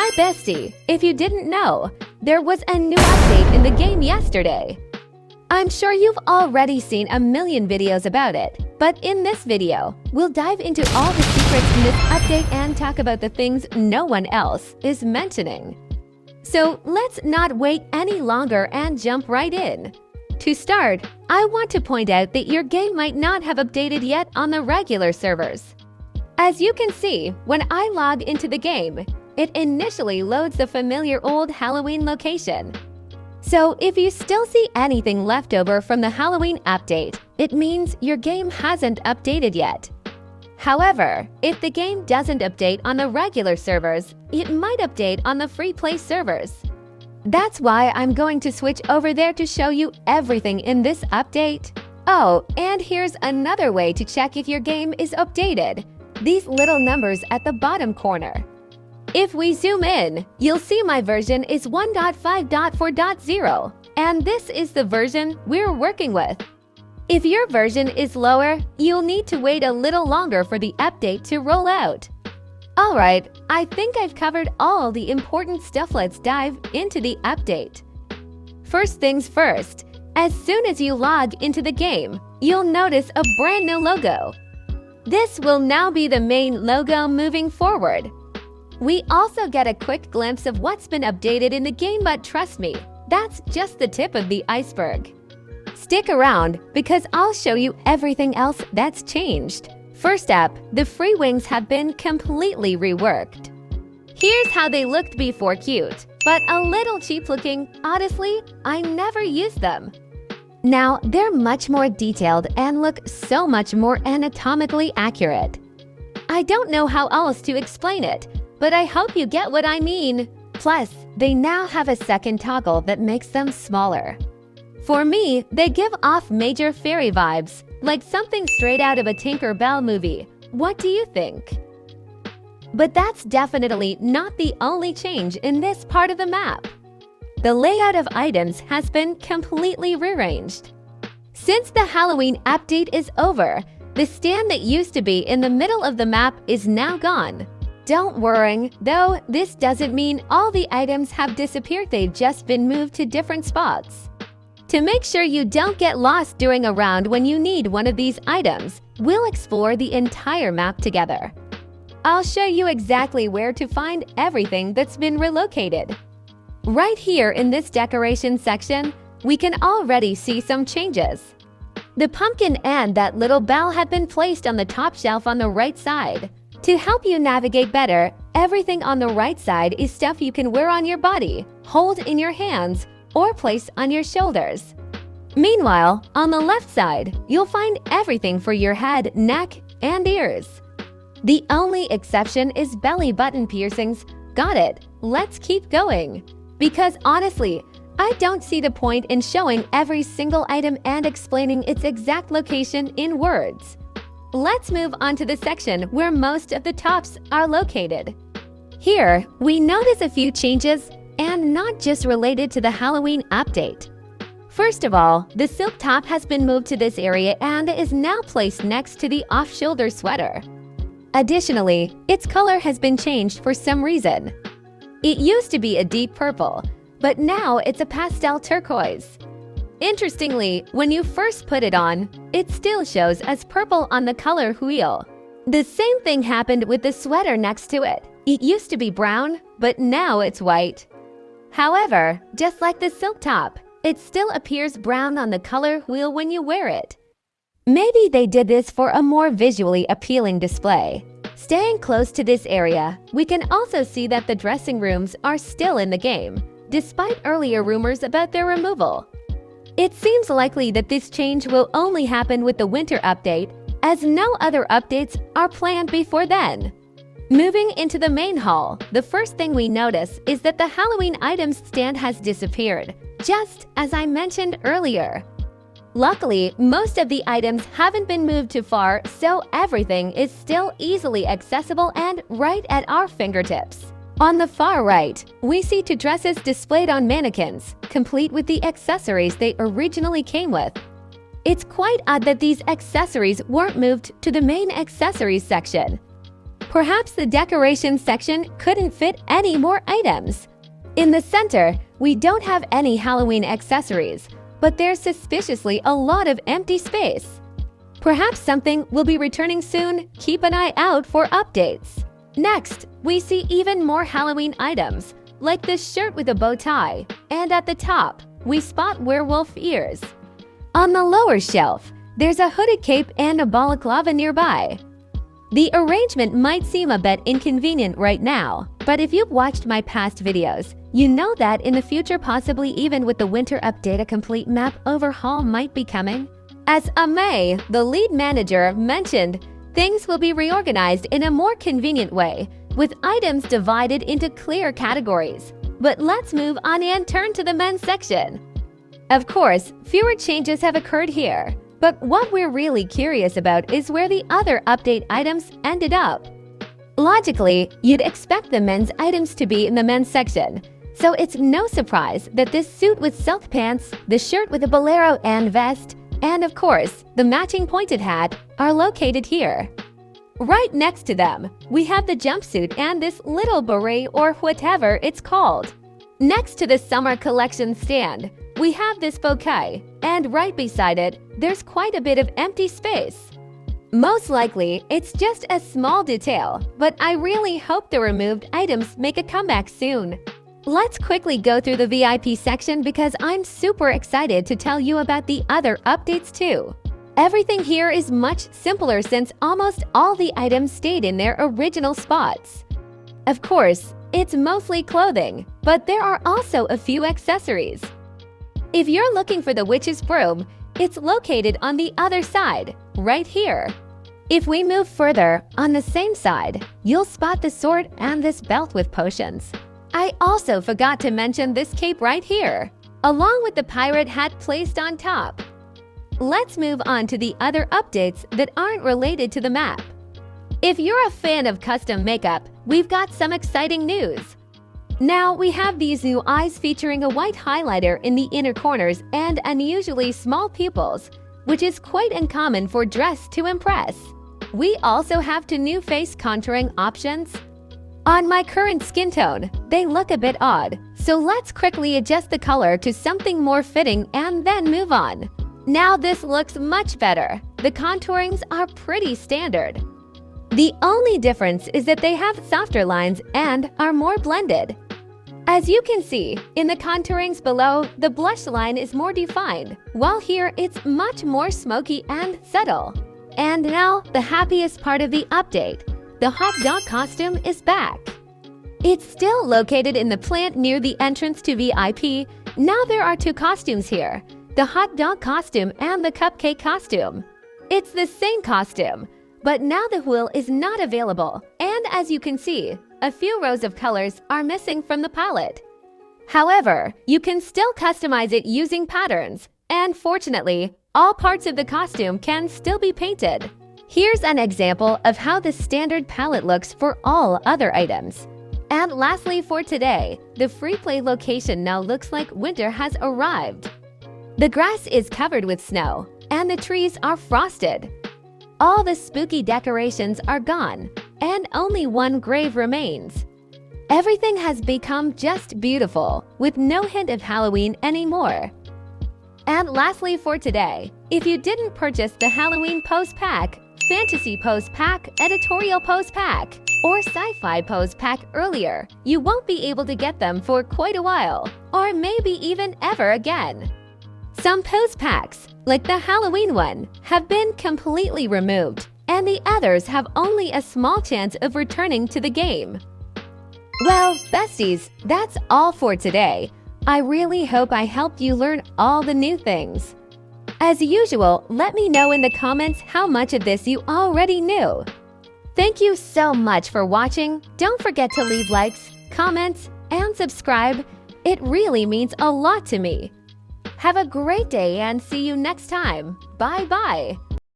Hi bestie, if you didn't know, there was a new update in the game yesterday. I'm sure you've already seen a million videos about it, but in this video, we'll dive into all the secrets in this update and talk about the things no one else is mentioning. So let's not wait any longer and jump right in. To start, I want to point out that your game might not have updated yet on the regular servers. As you can see, when I log into the game, it initially loads the familiar old Halloween location. So if you still see anything left over from the Halloween update, it means your game hasn't updated yet. However, if the game doesn't update on the regular servers, it might update on the free play servers. That's why I'm going to switch over there to show you everything in this update. Oh, and here's another way to check if your game is updated. These little numbers at the bottom corner. If we zoom in, you'll see my version is 1.5.4.0, and this is the version we're working with. If your version is lower, you'll need to wait a little longer for the update to roll out. Alright, I think I've covered all the important stuff. Let's dive into the update. First things first, as soon as you log into the game, you'll notice a brand new logo. This will now be the main logo moving forward. We also get a quick glimpse of what's been updated in the game, but trust me, that's just the tip of the iceberg. Stick around because I'll show you everything else that's changed. First up, the free wings have been completely reworked. Here's how they looked before. Cute, but a little cheap looking. Honestly, I never used them. Now, they're much more detailed and look so much more anatomically accurate. I don't know how else to explain it, but I hope you get what I mean. Plus, they now have a second toggle that makes them smaller. For me, they give off major fairy vibes, like something straight out of a Tinker Bell movie. What do you think? But that's definitely not the only change in this part of the map. The layout of items has been completely rearranged. Since the Halloween update is over, the stand that used to be in the middle of the map is now gone. Don't worry, though, this doesn't mean all the items have disappeared. They've just been moved to different spots. To make sure you don't get lost during a round when you need one of these items, we'll explore the entire map together. I'll show you exactly where to find everything that's been relocated. Right here in this decoration section, we can already see some changes. The pumpkin and that little bell have been placed on the top shelf on the right side. To help you navigate better, everything on the right side is stuff you can wear on your body, hold in your hands, or place on your shoulders. Meanwhile, on the left side, you'll find everything for your head, neck, and ears. The only exception is belly button piercings. Got it, let's keep going. Because honestly, I don't see the point in showing every single item and explaining its exact location in words. Let's move on to the section where most of the tops are located. Here, we notice a few changes, and not just related to the Halloween update. First of all, the silk top has been moved to this area and is now placed next to the off-shoulder sweater. Additionally, its color has been changed for some reason. It used to be a deep purple, but now it's a pastel turquoise. Interestingly, when you first put it on, it still shows as purple on the color wheel. The same thing happened with the sweater next to it. It used to be brown, but now it's white. However, just like the silk top, it still appears brown on the color wheel when you wear it. Maybe they did this for a more visually appealing display. Staying close to this area, we can also see that the dressing rooms are still in the game, despite earlier rumors about their removal. It seems likely that this change will only happen with the winter update, as no other updates are planned before then. Moving into the main hall, the first thing we notice is that the Halloween items stand has disappeared, just as I mentioned earlier. Luckily, most of the items haven't been moved too far, so everything is still easily accessible and right at our fingertips. On the far right, we see two dresses displayed on mannequins, complete with the accessories they originally came with. It's quite odd that these accessories weren't moved to the main accessories section. Perhaps the decoration section couldn't fit any more items. In the center, we don't have any Halloween accessories, but there's suspiciously a lot of empty space. Perhaps something will be returning soon. Keep an eye out for updates. Next, we see even more Halloween items, like this shirt with a bow tie, and at the top, we spot werewolf ears. On the lower shelf, there's a hooded cape and a balaclava nearby. The arrangement might seem a bit inconvenient right now, but if you've watched my past videos, you know that in the future, possibly even with the winter update, a complete map overhaul might be coming. As May, the lead manager, mentioned, things will be reorganized in a more convenient way, with items divided into clear categories. But let's move on and turn to the men's section. Of course, fewer changes have occurred here, but what we're really curious about is where the other update items ended up. Logically, you'd expect the men's items to be in the men's section, so it's no surprise that this suit with silk pants, the shirt with a bolero and vest, and of course, the matching pointed hat are located here. Right next to them, we have the jumpsuit and this little beret or whatever it's called. Next to the summer collection stand, we have this bouquet, and right beside it, there's quite a bit of empty space. Most likely, it's just a small detail, but I really hope the removed items make a comeback soon. Let's quickly go through the VIP section because I'm super excited to tell you about the other updates too. Everything here is much simpler since almost all the items stayed in their original spots. Of course, it's mostly clothing, but there are also a few accessories. If you're looking for the witch's broom, it's located on the other side, right here. If we move further, on the same side, you'll spot the sword and this belt with potions. I also forgot to mention this cape right here, along with the pirate hat placed on top. Let's move on to the other updates that aren't related to the map. If you're a fan of custom makeup, we've got some exciting news. Now we have these new eyes featuring a white highlighter in the inner corners and unusually small pupils, which is quite uncommon for Dress to Impress. We also have two new face contouring options. On my current skin tone, they look a bit odd, so let's quickly adjust the color to something more fitting and then move on. Now this looks much better. The contourings are pretty standard. The only difference is that they have softer lines and are more blended. As you can see, in the contourings below, the blush line is more defined, while here it's much more smoky and subtle. And now, the happiest part of the update. The hot dog costume is back. It's still located in the plant near the entrance to VIP. Now there are two costumes here, the hot dog costume and the cupcake costume. It's the same costume, but now the wheel is not available, and as you can see, a few rows of colors are missing from the palette. However, you can still customize it using patterns, and fortunately, all parts of the costume can still be painted. Here's an example of how the standard palette looks for all other items. And lastly for today, the free play location now looks like winter has arrived. The grass is covered with snow, and the trees are frosted. All the spooky decorations are gone, and only one grave remains. Everything has become just beautiful, with no hint of Halloween anymore. And lastly for today, if you didn't purchase the Halloween Pose Pack, Fantasy Pose Pack, Editorial Pose Pack, or Sci-Fi Pose Pack earlier, you won't be able to get them for quite a while, or maybe even ever again. Some pose packs, like the Halloween one, have been completely removed, and the others have only a small chance of returning to the game. Well, besties, that's all for today. I really hope I helped you learn all the new things. As usual, let me know in the comments how much of this you already knew. Thank you so much for watching. Don't forget to leave likes, comments, and subscribe. It really means a lot to me. Have a great day and see you next time. Bye-bye.